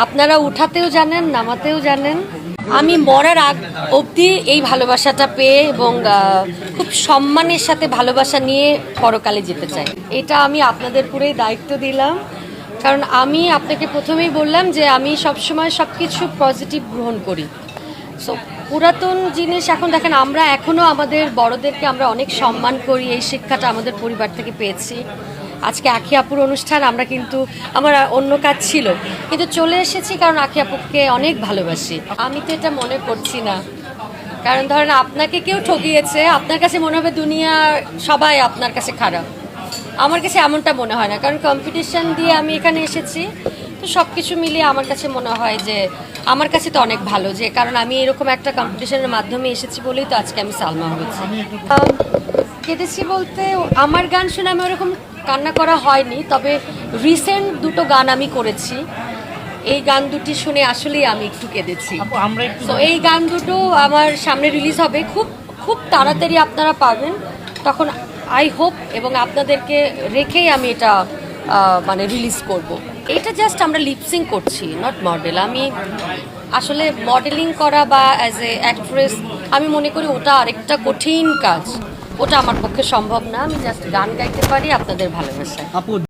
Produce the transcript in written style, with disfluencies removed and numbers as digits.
আপনারা উঠাতেও জানেন, নামাতেও জানেন। আমি মরার আগ অবধি এই ভালোবাসাটা পেয়ে এবং খুব সম্মানের সাথে ভালোবাসা নিয়ে পরকালে যেতে চাই। এটা আমি আপনাদের পুরোই দায়িত্ব দিলাম, কারণ আমি আপনাকে প্রথমেই বললাম যে আমি সবসময় সব কিছু পজিটিভ গ্রহণ করি। সো পুরাতন জিনিস এখন দেখেন, আমরা এখনও আমাদের বড়দেরকে আমরা অনেক সম্মান করি। এই শিক্ষাটা আমাদের পরিবার থেকে পেয়েছি। আজকে আখি আপুর অনুষ্ঠান, আমরা কিন্তু আমার অন্য কাজ ছিল, কিন্তু চলে এসেছি কারণ আখি আপুকে অনেক ভালোবাসি। আমি তো এটা মনে করছি না, কারণ ধরেন আপনাকে কেউ ঠকিয়েছে, আপনার কাছে মনে হবে দুনিয়া সবাই আপনার কাছে খারাপ। আমার কাছে এমনটা মনে হয় না, কারণ কম্পিটিশন দিয়ে আমি এখানে এসেছি। তো সব কিছু মিলিয়ে আমার কাছে মনে হয় যে আমার কাছে তো অনেক ভালো, যে কারণ আমি এরকম একটা কম্পিটিশনের মাধ্যমে এসেছি বলেই তো আজকে আমি সালমা হয়েছি। কেঁদেছি বলতে, আমার গান শুনে আমি ওরকম কান্না করা হয়নি, তবে রিসেন্ট দুটো গান আমি করেছি। এই গান দুটি শুনে আসলেই আমি একটু কেঁদেছি। তো এই গান দুটো আমার সামনে রিলিজ হবে, খুব খুব তাড়াতাড়ি আপনারা পাবেন। তখন আই হোপ এবং আপনাদেরকে রেখেই আমি এটা মানে রিলিজ করব। এটা জাস্ট আমরা লিপসিং করছি, নট মডেল। আমি আসলে মডেলিং করা বা অ্যাজ এ অ্যাক্ট্রেস আমি মনে করি ওটা আরেকটা কঠিন কাজ, ওটা আমার পক্ষে সম্ভব না। আমি জাস্ট গান গাইতে পারি আপনাদের ভালোবাসায়।